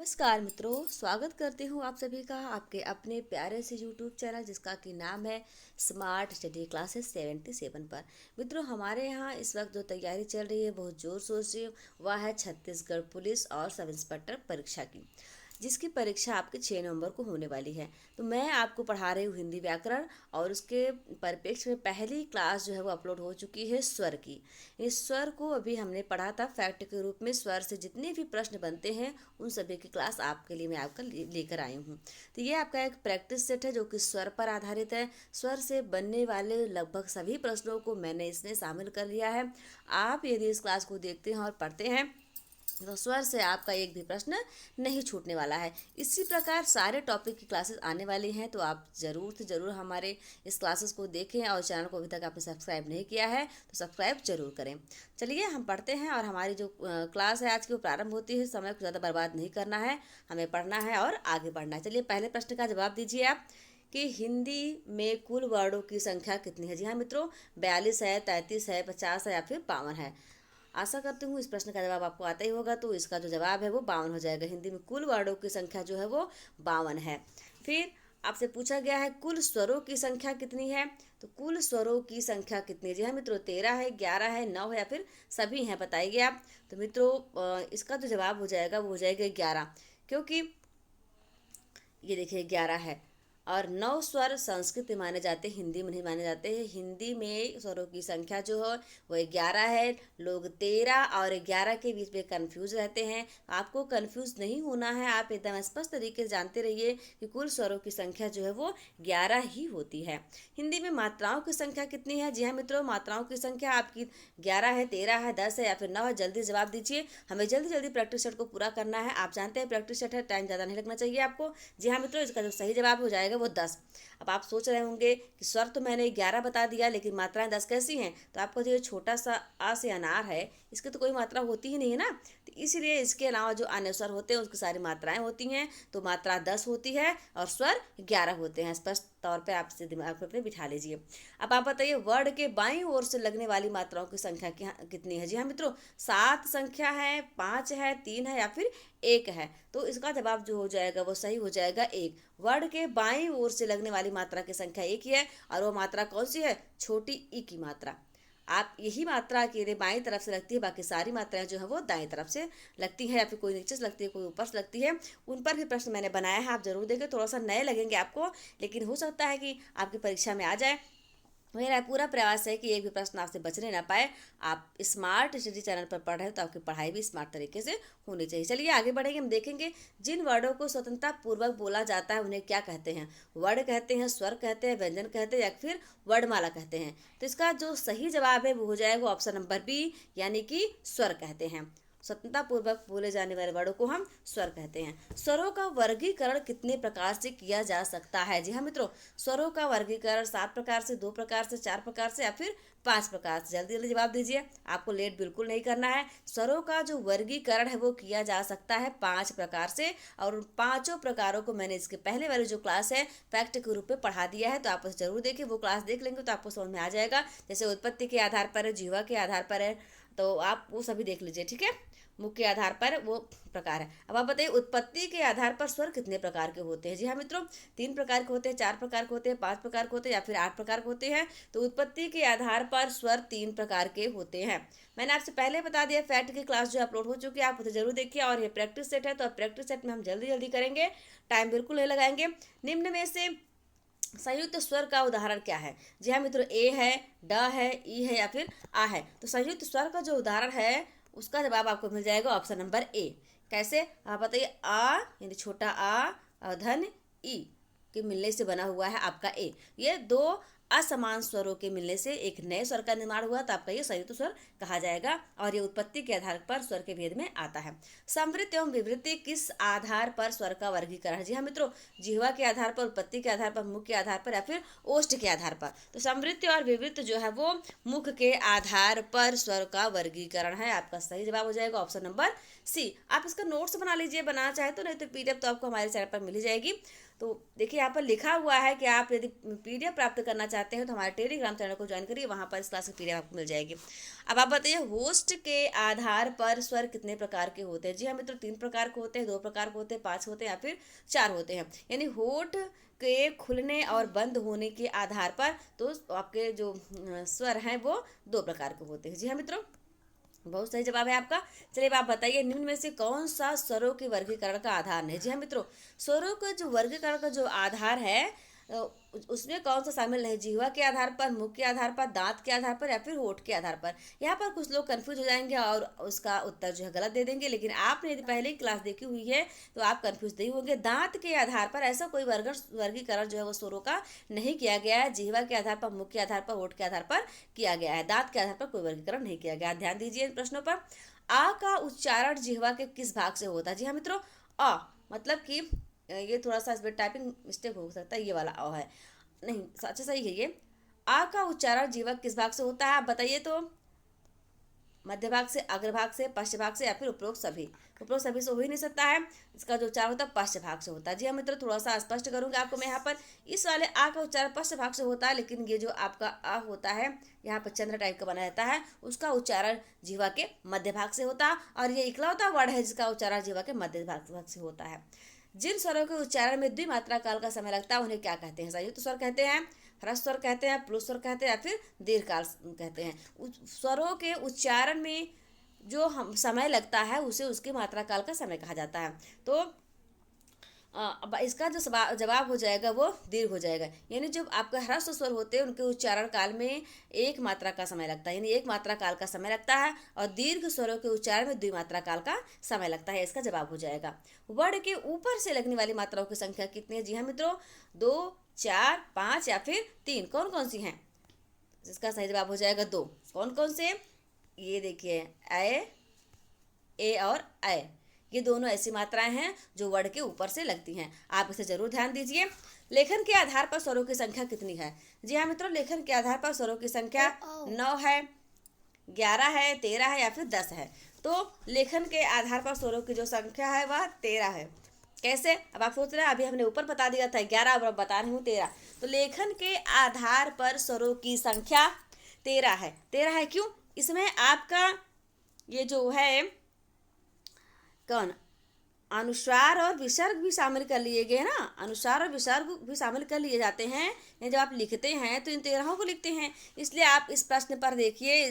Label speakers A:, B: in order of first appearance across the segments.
A: नमस्कार मित्रों, स्वागत करती हूँ आप सभी का आपके अपने प्यारे से यूट्यूब चैनल जिसका कि नाम है स्मार्ट स्टडी क्लासेस 77 पर। मित्रों, हमारे यहाँ इस वक्त जो तैयारी चल रही है बहुत जोर शोर से, वह है छत्तीसगढ़ पुलिस और सब इंस्पेक्टर परीक्षा की, जिसकी परीक्षा आपके 6 नवंबर को होने वाली है। तो मैं आपको पढ़ा रही हूँ हिंदी व्याकरण, और उसके परिप्रेक्ष्य में पहली क्लास जो है वो अपलोड हो चुकी है स्वर की। इस स्वर को अभी हमने पढ़ा था फैक्ट के रूप में। स्वर से जितने भी प्रश्न बनते हैं उन सभी की क्लास आपके लिए मैं आपका लेकर आई हूँ। तो ये आपका एक प्रैक्टिस सेट है जो कि स्वर पर आधारित है। स्वर से बनने वाले लगभग सभी प्रश्नों को मैंने इसमें शामिल कर लिया है। आप यदि इस क्लास को देखते हैं और पढ़ते हैं तो स्वर से आपका एक भी प्रश्न नहीं छूटने वाला है। इसी प्रकार सारे टॉपिक की क्लासेस आने वाली हैं, तो आप ज़रूर से ज़रूर हमारे इस क्लासेस को देखें, और चैनल को अभी तक आपने सब्सक्राइब नहीं किया है तो सब्सक्राइब जरूर करें। चलिए हम पढ़ते हैं, और हमारी जो क्लास है आज की वो प्रारंभ होती है। समय को ज़्यादा बर्बाद नहीं करना है, हमें पढ़ना है और आगे बढ़ना है। चलिए पहले प्रश्न का जवाब दीजिए आप कि हिंदी में कुल वर्णों की संख्या कितनी है। जी हाँ मित्रों, 42 है, 33 है, 50 है या फिर 52 है। आशा करती हूँ इस प्रश्न का जवाब आपको आता ही होगा। तो इसका जो जवाब है वो 52 हो जाएगा। हिंदी में कुल वर्णों की संख्या जो है वो 52 है। फिर आपसे पूछा गया है कुल स्वरों की संख्या कितनी है। तो कुल स्वरों की संख्या कितनी है। जी हाँ मित्रों, 13 है, 11 है, 9 है या फिर सभी हैं, बताइए आप। तो मित्रों इसका जो जवाब हो जाएगा वो हो जाएगा 11, क्योंकि ये देखिए 11 है। और 9 स्वर संस्कृत में माने जाते हैं, हिंदी में नहीं माने जाते हैं। हिंदी में स्वरों की संख्या जो है वो 11 है। लोग 13 और 11 के बीच में कंफ्यूज रहते हैं। आपको कंफ्यूज नहीं होना है, आप एकदम स्पष्ट तरीके से जानते रहिए कि कुल स्वरों की संख्या जो है वो 11 ही होती है। हिंदी में मात्राओं की संख्या कितनी है। जी हाँ मित्रों, मात्राओं की संख्या आपकी 11 है, 13 है, 10 है या फिर 9 है। जल्दी जवाब दीजिए, हमें जल्दी जल्दी प्रैक्टिस सेट को पूरा करना है। आप जानते हैं प्रैक्टिस सेट है, टाइम ज़्यादा नहीं लगना चाहिए आपको। जी हाँ मित्रों, इसका जो सही जवाब हो जाएगा वो 10। अब आप सोच रहे होंगे कि स्वर तो मैंने 11 बता दिया लेकिन मात्राएं 10 कैसी हैं। तो आपको जो छोटा सा आ से अनार है, इसकी तो कोई मात्रा होती ही नहीं है ना। तो इसीलिए इसके अलावा जो अन्य स्वर होते हैं उसकी सारी मात्राएं होती हैं। तो मात्रा 10 होती है और स्वर 11 होते हैं। स्पष्ट तौर पर आप दिमाग पर अपने बिठा लीजिए। अब आप बताइए वर्ड के बाईं ओर से लगने वाली मात्राओं की संख्या कितनी है। जी हाँ मित्रों, 7 संख्या है, 5 है, 3 है या फिर 1 है। तो इसका जवाब जो हो जाएगा वो सही हो जाएगा 1। वर्ड के बाईं ओर से लगने वाली मात्रा की संख्या 1 ही है, और वो मात्रा कौन सी है, छोटी ई की मात्रा। आप यही मात्रा अकेले बाईं तरफ से लगती है, बाकी सारी मात्राएं जो है वो दाएं तरफ से लगती है, या फिर कोई नीचे से लगती है, कोई ऊपर से लगती है। उन पर भी प्रश्न मैंने बनाया है, आप जरूर देखें। थोड़ा सा नए लगेंगे आपको, लेकिन हो सकता है कि आपकी परीक्षा में आ जाए। मेरा पूरा प्रयास है कि एक भी प्रश्न आपसे बचने ना पाए। आप स्मार्ट स्टडी चैनल पर पढ़ रहे हो तो आपकी पढ़ाई भी स्मार्ट तरीके से होनी चाहिए। चलिए आगे बढ़ेंगे, हम देखेंगे जिन वर्डों को स्वतंत्रता पूर्वक बोला जाता है उन्हें क्या कहते हैं। वर्ड कहते हैं, स्वर कहते हैं, व्यंजन कहते हैं या फिर वर्णमाला कहते हैं। तो इसका जो सही जवाब है वो हो जाएगा ऑप्शन नंबर बी, यानी कि स्वर कहते हैं। स्वतंत्रता पूर्वक बोले जाने वाले वर्डों को हम स्वर कहते हैं। स्वरों का वर्गीकरण कितने प्रकार से किया जा सकता है। जी हाँ मित्रों, स्वरों का वर्गीकरण 7 प्रकार से, 2 प्रकार से, 4 प्रकार से या फिर 5 प्रकार से। जल्दी जल्दी जवाब दीजिए, आपको लेट बिल्कुल नहीं करना है। स्वरों का जो वर्गीकरण है वो किया जा सकता है 5 प्रकार से, और उन 5 प्रकारों को मैंने इसके पहले वाली जो क्लास है फैक्ट के रूप में पढ़ा दिया है। तो आप उसे जरूर देखिए, वो क्लास देख लेंगे तो आपको समझ में आ जाएगा। जैसे उत्पत्ति के आधार पर है, जीवा के आधार पर है, तो आप वो सभी देख लीजिए, ठीक है। मुख्य आधार पर वो प्रकार है। अब आप बताइए उत्पत्ति के आधार पर स्वर कितने प्रकार के होते हैं। जी हाँ मित्रों, 3 प्रकार के होते हैं, 4 प्रकार के होते हैं, 5 प्रकार के होते हैं या फिर 8 प्रकार के होते हैं। तो उत्पत्ति के आधार पर स्वर 3 प्रकार के होते हैं। मैंने आपसे पहले बता दिया, फैक्ट की क्लास जो अपलोड हो चुकी है, आप उसे जरूर देखिए। और ये प्रैक्टिस सेट है, तो प्रैक्टिस सेट में हम जल्दी जल्दी करेंगे, टाइम बिल्कुल नहीं लगाएंगे। निम्न में से संयुक्त स्वर का उदाहरण क्या है। जी हाँ मित्रों, ए है, ड है, ई है या फिर आ है। तो संयुक्त स्वर का जो उदाहरण है उसका जवाब आपको मिल जाएगा ऑप्शन नंबर ए। कैसे, आप बताइए। आ यानी छोटा आ, धन ई के मिलने से बना हुआ है आपका ए। ये 2 असमान स्वरों के मिलने से एक नए स्वर का निर्माण हुआ, तो आपका ये संयुक्त स्वर कहा जाएगा। और ये उत्पत्ति के आधार पर स्वर के भेद में आता है। समृद्धि एवं विवृत्ति किस आधार पर स्वर का वर्गीकरण है। जी हाँ मित्रों, जिह्वा के आधार पर, उत्पत्ति के आधार पर, मुख के आधार पर या फिर ओष्ठ के आधार पर। तो समृद्धि और विवृत्ति जो है वो मुख के आधार पर स्वर का वर्गीकरण है। आपका सही जवाब हो जाएगा ऑप्शन नंबर सी। आप इसका नोट्स बना लीजिए, बनाना चाहे तो, नहीं तो पीडीएफ तो आपको हमारे चैनल पर मिल ही जाएगी। तो देखिए यहाँ पर लिखा हुआ है कि आप यदि पीडीएफ प्राप्त करना चाहते हैं तो हमारे टेलीग्राम चैनल को ज्वाइन करिए, वहाँ पर इस क्लास की पीडीएफ आपको मिल जाएगी। अब आप बताइए, होस्ट के आधार पर स्वर कितने प्रकार के होते हैं? जी हाँ मित्रों, 3 प्रकार के होते हैं, 2 प्रकार के होते हैं, 5 होते हैं या फिर 4 होते हैं। यानी होठ के खुलने और बंद होने के आधार पर तो आपके जो स्वर हैं वो 2 प्रकार के होते हैं। जी हाँ मित्रों, बहुत सही जवाब है आपका। चलिए आप बताइए, निम्न में से कौन सा स्वरों के वर्गीकरण का आधार है? जी हाँ मित्रों, स्वरों का जो वर्गीकरण का जो आधार है उसमें कौन सा शामिल है? जिह्वा के आधार पर, मुख के आधार पर, दांत के आधार पर या फिर होठ के आधार पर? यहाँ पर कुछ लोग कंफ्यूज हो जाएंगे और उसका उत्तर जो है गलत दे देंगे, लेकिन आपने यदि पहले ही क्लास देखी हुई है तो आप कंफ्यूज नहीं होंगे। दांत के आधार पर ऐसा कोई वर्गीकरण जो है वो स्वरों का नहीं किया गया है। जिह्वा के आधार पर, मुख के आधार पर, होठ के आधार पर किया गया है। दांत के आधार पर कोई वर्गीकरण नहीं किया गया। ध्यान दीजिए इन प्रश्नों पर। आ का उच्चारण जिह्वा के किस भाग से होता है? जी हाँ मित्रों, अ मतलब कि ये थोड़ा सा इसमें टाइपिंग मिस्टेक हो सकता है, ये वाला अ है, नहीं अच्छा सही है ये। आ का उच्चारण जिह्वा किस भाग से होता है? आप बताइए तो। मध्य भाग से, अग्रभाग से, पश्च भाग से या फिर उपरोक्त सभी? उपरोक्त सभी से हो ही नहीं सकता है। इसका जो उच्चारण होता है पश्च भाग से होता है। जी हाँ मित्रों, थोड़ा सा स्पष्ट करूंगा आपको मैं यहाँ पर। इस वाले आ का उच्चारण पश्च भाग से होता है, लेकिन ये जो आपका अ होता है यहाँ पर चंद्र टाइप का बना रहता है, उसका उच्चारण जिह्वा के मध्य भाग से होता है। और ये इकलौता वर्ड है जिसका उच्चारण जिह्वा के मध्य भाग से होता है। जिन स्वरों के उच्चारण में द्विमात्रा काल का समय लगता है उन्हें क्या कहते हैं? संयुक्त स्वर कहते हैं, ह्रस्व स्वर कहते हैं, प्लुत स्वर कहते हैं या फिर दीर्घकाल कहते हैं। स्वरों के उच्चारण में जो हम समय लगता है उसे उसकी मात्रा काल का समय कहा जाता है। तो अब इसका जो जवाब हो जाएगा वो दीर्घ हो जाएगा। यानी जब आपका ह्रस्व स्वर होते हैं उनके उच्चारण काल में 1 मात्रा का समय लगता है, यानी 1 मात्रा काल का समय लगता है। और दीर्घ स्वरों के उच्चारण में 2 मात्रा काल का समय लगता है। इसका जवाब हो जाएगा। वर्ण के ऊपर से लगने वाली मात्राओं की संख्या कितनी है? जी हाँ मित्रों, 2, 4, 5 या फिर 3। कौन कौन सी हैं? इसका सही जवाब हो जाएगा 2। कौन कौन से? ये देखिए, ए और ऐ, ये दोनों ऐसी मात्राएं हैं जो वर्ण के ऊपर से लगती हैं। आप इसे जरूर ध्यान दीजिए। लेखन के आधार पर स्वरों की संख्या कितनी है? जी हाँ मित्रों, लेखन के आधार पर स्वरों की संख्या 9 है, 11 है, 13 है या फिर 10 है। तो लेखन के आधार पर स्वरों की जो संख्या है वह 13 है। कैसे? अब आप सोच रहे हैं, अभी हमने ऊपर बता दिया था 11, अब बता रही हूँ 13। तो लेखन के आधार पर स्वरों की संख्या 13 है। 13 है क्यों? इसमें आपका ये जो है कौन, अनुस्वार और विसर्ग भी शामिल कर लिए गए ना। अनुस्वार और विसर्ग भी शामिल कर लिए जाते हैं। जब आप लिखते हैं तो इन 13 को लिखते हैं। इसलिए आप इस प्रश्न पर देखिए,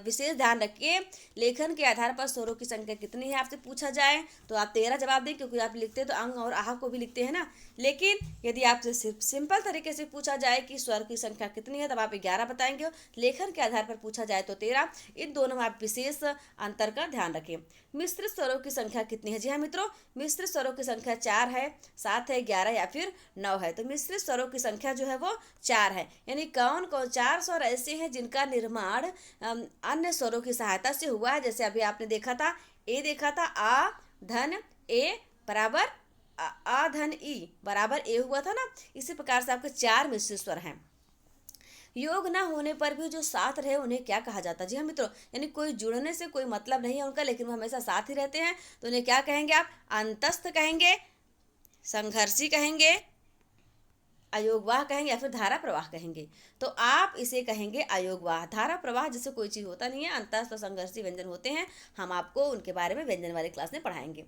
A: विशेष ध्यान रखिए। लेखन के आधार पर स्वरों की संख्या कितनी है आपसे पूछा जाए तो आप 13 जवाब दें, क्योंकि आप लिखते तो अंग और आह को भी लिखते हैं ना। लेकिन यदि आपसे सिर्फ सिंपल तरीके से पूछा जाए कि स्वर की संख्या कितनी है तब आप 11 बताएंगे। लेखन के आधार पर पूछा जाए तो 13। इन दोनों में आप विशेष अंतर का ध्यान रखें। मिश्रित स्वरों की संख्या कितनी है? जी हाँ मित्रों, मिश्रित स्वरों की संख्या 4 है, 7 है, 11 या फिर 9 है। तो मिश्रित स्वरों की संख्या जो है वो 4 है। यानी कौन कौन 4 स्वर ऐसे हैं जिनका निर्माण अन्य स्वरों की सहायता से हुआ है। जैसे अभी आपने देखा था, ए देखा था, आ धन ए बराबर आ धन ई बराबर ए हुआ था ना। इसी प्रकार से आपके 4 मिश्रित स्वर हैं। योग ना होने पर भी जो साथ रहे उन्हें क्या कहा जाता है? जी हाँ मित्रों, यानी कोई जुड़ने से कोई मतलब नहीं है उनका, लेकिन वो हमेशा साथ ही रहते हैं, तो उन्हें क्या कहेंगे आप? अंतस्थ कहेंगे, संघर्षी कहेंगे, अयोगवाह कहेंगे या फिर धारा प्रवाह कहेंगे। तो आप इसे कहेंगे अयोगवाह। धारा प्रवाह जैसे कोई चीज़ होता नहीं है, अंतस्थ और संघर्षी व्यंजन होते हैं। हम आपको उनके बारे में व्यंजन वाली क्लास में पढ़ाएंगे।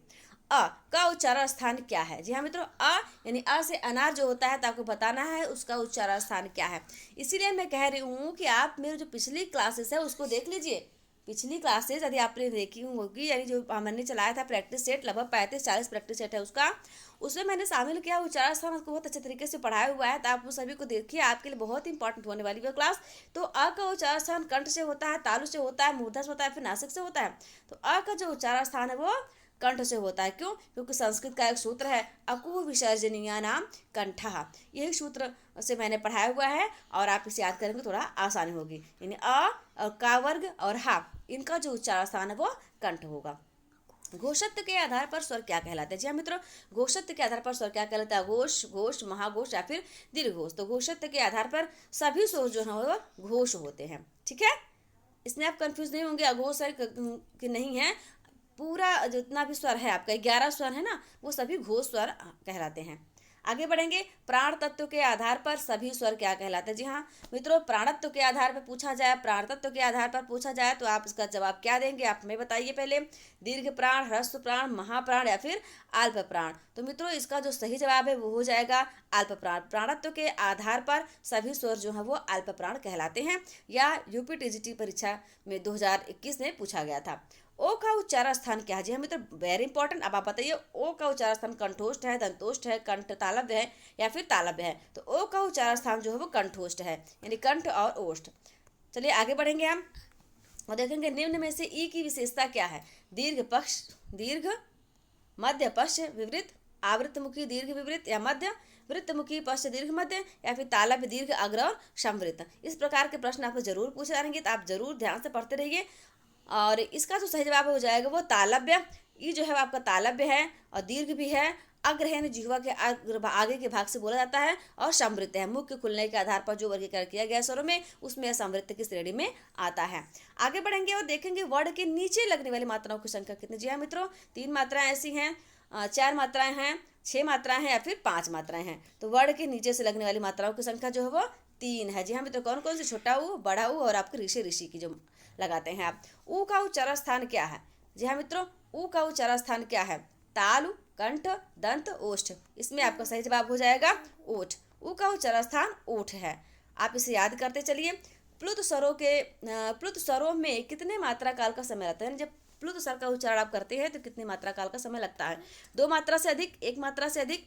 A: अ का उच्चारण स्थान क्या है? जी हाँ मित्रों, अ यानी अ से अनार जो होता है तो आपको बताना है उसका उच्चारण स्थान क्या है। इसीलिए मैं कह रही हूँ कि आप मेरे जो पिछली क्लासेस है उसको देख लीजिए। पिछली क्लासेस यदि आपने देखी होगी, यानी जो हमने चलाया था प्रैक्टिस सेट, लगभग 35-40 प्रैक्टिस सेट है उसका, उसमें मैंने शामिल किया उच्चारण स्थान, उसको बहुत अच्छे तरीके से पढ़ाया हुआ है। तो आप वो सभी को देखिए, आपके लिए बहुत इंपॉर्टेंट होने वाली है क्लास। तो अ का उच्चारण स्थान कंठ से होता है, तालु से होता है, मूर्धन्य से होता है, फिर नासिक से होता है। तो अ का जो उच्चारण स्थान है वो कंठ से होता है। क्यों? क्योंकि संस्कृत का एक सूत्र है, अकुह विसर्जनीय नाम कंठः। यही सूत्र से मैंने पढ़ाया हुआ है और आप इसे याद करेंगे थोड़ा आसानी होगी। यानी अ और का वर्ग और हा, इनका जो उच्चारण स्थान है वो कंठ होगा। घोषत्व के आधार पर स्वर क्या कहलाते हैं? जी हाँ मित्रों, घोषत्व के आधार पर स्वर क्या कहलाता है? घोष, घोष, महाघोष या फिर दीर्घोष। तो घोषत्व के आधार पर सभी स्वर जो है वो घोष होते हैं। ठीक है, इसमें आप कंफ्यूज नहीं होंगे अघोष है कि नहीं है। पूरा जितना भी स्वर है आपका 11 स्वर है ना, वो सभी घोष स्वर कहलाते हैं। आगे बढ़ेंगे, प्राण तत्व के आधार पर सभी स्वर क्या कहलाते हैं। जी हाँ मित्रों, प्राणत्व के आधार पर पूछा जाए, प्राण तत्व के आधार पर पूछा जाए तो आप इसका जवाब क्या देंगे, आप हमें बताइए पहले। दीर्घ प्राण, ह्रस्व प्राण, महाप्राण या फिर अल्प प्राण। तो मित्रों इसका जो सही जवाब है वो हो जाएगा अल्प प्राण। प्राणत्व के आधार पर सभी स्वर जो है वो अल्प प्राण कहलाते हैं, या यूपीटीजीटी परीक्षा में 2021 में पूछा गया था। ओ का उच्चारण स्थान क्या है। जी हाँ मित्र, वेरी इंपॉर्टेंट। अब आप बताइए, ओ का उच्चारण स्थान कंठोष्ठ है, दंतोष्ठ है, कंठ तालव्य है या फिर तालव्य है। तो ओ का उच्चारण स्थान जो है वो कंठोष्ठ है, यानी कंठ और ओष्ठ। चलिए आगे बढ़ेंगे हम और देखेंगे निम्न में से ई की विशेषता क्या है। दीर्घ पक्ष, दीर्घ, मध्य पश्च विवृत, आवृतमुखी दीर्घ विवृत या मध्य, वृत्तमुखी पश्च दीर्घ मध्य या फिर तालव्य दीर्घ अग्र और संवृत। इस प्रकार के प्रश्न आपको जरूर पूछे जाएंगे, तो आप जरूर ध्यान से पढ़ते रहिए। और इसका जो सही जवाब हो जाएगा वो तालव्य। ये जो है आपका तालव्य है और दीर्घ भी है। अग्र है जिह्वा के आगे के भाग से बोला जाता है, और समृत है मुख के खुलने के आधार पर जो वर्गीकरण किया गया स्वरों में, उसमें समृत की श्रेणी में आता है। आगे बढ़ेंगे और देखेंगे वर्ण के नीचे लगने वाली मात्राओं की संख्या कितनी। जी हाँ मित्रों, 3 मात्राएं ऐसी हैं, 4 मात्राएं हैं, 6 मात्राएं हैं या फिर 5 मात्राएं हैं। तो वर्ण के नीचे से लगने वाली मात्राओं की संख्या जो है वो 3 है। जी हाँ मित्रों, कौन कौन सी, छोटा ऊ, बड़ा ऊ और आपके ऋषि ऋषि की जो लगाते हैं आप। ऊ का उच्चारण स्थान क्या है। जी हाँ मित्रों, ऊ का उच्चारण स्थान क्या है। तालु, कंठ, दंत, ओष्ठ। इसमें आपका सही जवाब हो जाएगा ओठ। ऊ का उच्चारण स्थान ओठ है। आप इसे याद करते चलिए। प्लुत स्वरों में कितने मात्रा काल का समय लगता है। जब प्लुत स्वर का उच्चारण आप करते हैं तो कितने मात्रा काल का समय लगता है। 2 मात्रा से अधिक, 1 मात्रा से अधिक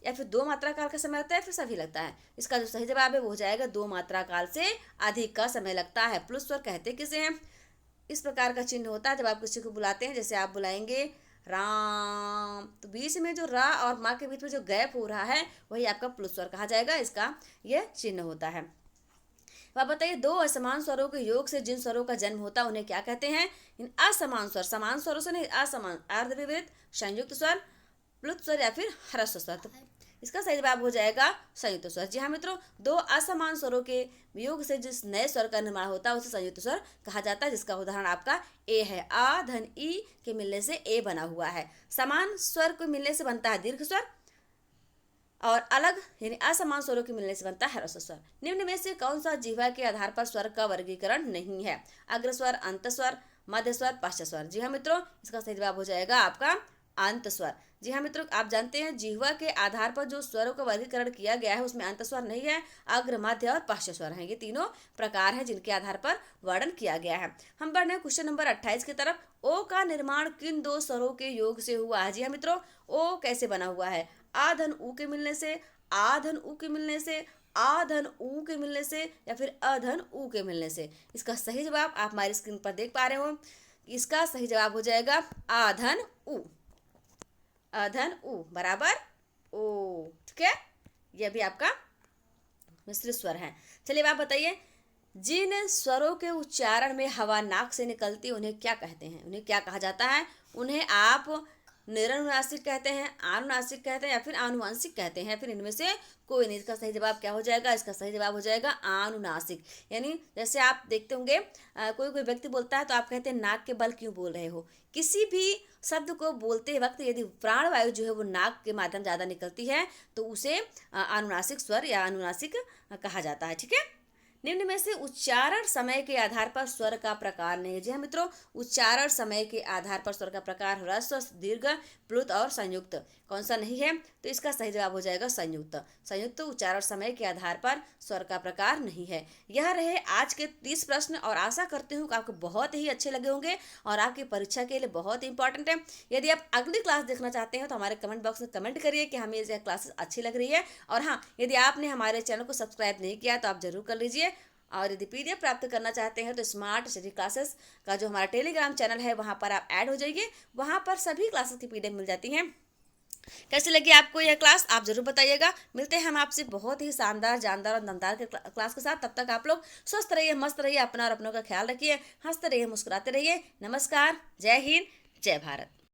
A: या फिर 2 मात्रा काल का समय लगता है, फिर सभी लगता है। इसका जो सही जवाब है वो हो जाएगा 2 मात्रा काल से अधिक का समय लगता है। प्लुत स्वर कहते किसे हैं। इस प्रकार का चिन्ह होता है जब आप किसी को बुलाते हैं, जैसे आप बुलाएंगे राम, तो बीच में जो रा और माँ के बीच में जो गैप हो रहा है वही आपका प्लुत स्वर कहा जाएगा। इसका यह चिन्ह होता है। आप बताइए, 2 असमान स्वरों के योग से जिन स्वरों का जन्म होता है उन्हें क्या कहते हैं। इन असमान स्वर, समान स्वरों से नहीं, असमान, अर्धविपरीत, संयुक्त स्वर, प्लुत स्वर या फिर ह्रस्व स्वर। तो इसका सही जवाब हो जाएगा संयुक्त स्वर। जी हाँ मित्रों, 2 असमान स्वरों के योग से जिस नए स्वर का निर्माण होता है उसे संयुक्त स्वर कहा जाता है, जिसका उदाहरण आपका ए है। आ धन ई के मिलने से ए बना हुआ है। समान स्वर को मिलने से बनता है दीर्घ स्वर, और अलग यानी असमान स्वरों के मिलने से बनता है ह्रस्व स्वर। निम्न में से कौन सा जिह्वा के आधार पर स्वर का वर्गीकरण नहीं है। अग्रस्वर, अंतस्वर, मध्य स्वर, पश्च स्वर। जी हाँ मित्रों, इसका सही जवाब हो जाएगा आपका अंत स्वर। जी हाँ मित्रों, आप जानते हैं जिह्वा के आधार पर जो स्वरों का वर्गीकरण किया गया है उसमें अंत स्वर नहीं है, अग्र, मध्य और पश्च स्वर हैं। ये तीनों प्रकार हैं जिनके आधार पर वर्णन किया गया है। हम बढ़ रहे क्वेश्चन नंबर 28 की तरफ। ओ का निर्माण किन 2 स्वरों के योग से हुआ है। जी हाँ मित्रों, ओ कैसे बना हुआ है। आ धन ऊ के मिलने से, आ धन ऊ के मिलने से, आ धन ऊ के मिलने से या फिर अधन ऊ के मिलने से। इसका सही जवाब आप हमारी स्क्रीन पर देख पा रहे हो। इसका सही जवाब हो जाएगा आधन ऊ। अधन ऊ बराबर ओ, ठीक है। यह भी आपका मिश्रित स्वर है। चलिए आप बताइए, जिन स्वरों के उच्चारण में हवा नाक से निकलती है उन्हें क्या कहते हैं। उन्हें क्या कहा जाता है। उन्हें आप निरनुनासिक कहते हैं, आनुनासिक कहते हैं या फिर आनुवांशिक कहते हैं, फिर इनमें से कोई नहीं। इसका सही जवाब क्या हो जाएगा। इसका सही जवाब हो जाएगा आनुनासिक। यानी जैसे आप देखते होंगे कोई कोई व्यक्ति बोलता है तो आप कहते हैं नाक के बल क्यों बोल रहे हो। किसी भी शब्द को बोलते वक्त यदि प्राण वायु जो है वो नाक के माध्यम ज़्यादा निकलती है तो उसे अनुनासिक स्वर या अनुनासिक कहा जाता है, ठीक है। निम्न में से उच्चारण समय के आधार पर स्वर का प्रकार नहीं है। जी हाँ मित्रों, उच्चारण समय के आधार पर स्वर का प्रकार ह्रस्व, दीर्घ, प्लुत और संयुक्त कौन सा नहीं है। तो इसका सही जवाब हो जाएगा संयुक्त। संयुक्त उच्चारण समय के आधार पर स्वर का प्रकार नहीं है। यह रहे आज के 30 प्रश्न और आशा करती हूँ कि आपको बहुत ही अच्छे लगे होंगे और आपकी परीक्षा के लिए बहुत ही इंपॉर्टेंट है। यदि आप अगली क्लास देखना चाहते हैं तो हमारे कमेंट बॉक्स में कमेंट करिए कि हमें ये क्लासेस अच्छी लग रही है। और हाँ, यदि आपने हमारे चैनल को सब्सक्राइब नहीं किया तो आप जरूर कर लीजिए। और यदि पीडीएफ प्राप्त करना चाहते हैं तो स्मार्ट स्टडी क्लासेस का जो हमारा टेलीग्राम चैनल है वहाँ पर आप ऐड हो जाइए। वहाँ पर सभी क्लासेस की पीडीएफ मिल जाती हैं। कैसी लगी आपको यह क्लास आप जरूर बताइएगा। मिलते हैं हम आपसे बहुत ही शानदार, जानदार और दमदार के क्लास के साथ। तब तक आप लोग स्वस्थ रहिए, मस्त रहिए, अपना और अपनों का ख्याल रखिए, हंसते रहिए, मुस्कुराते रहिए। नमस्कार, जय हिंद, जय भारत।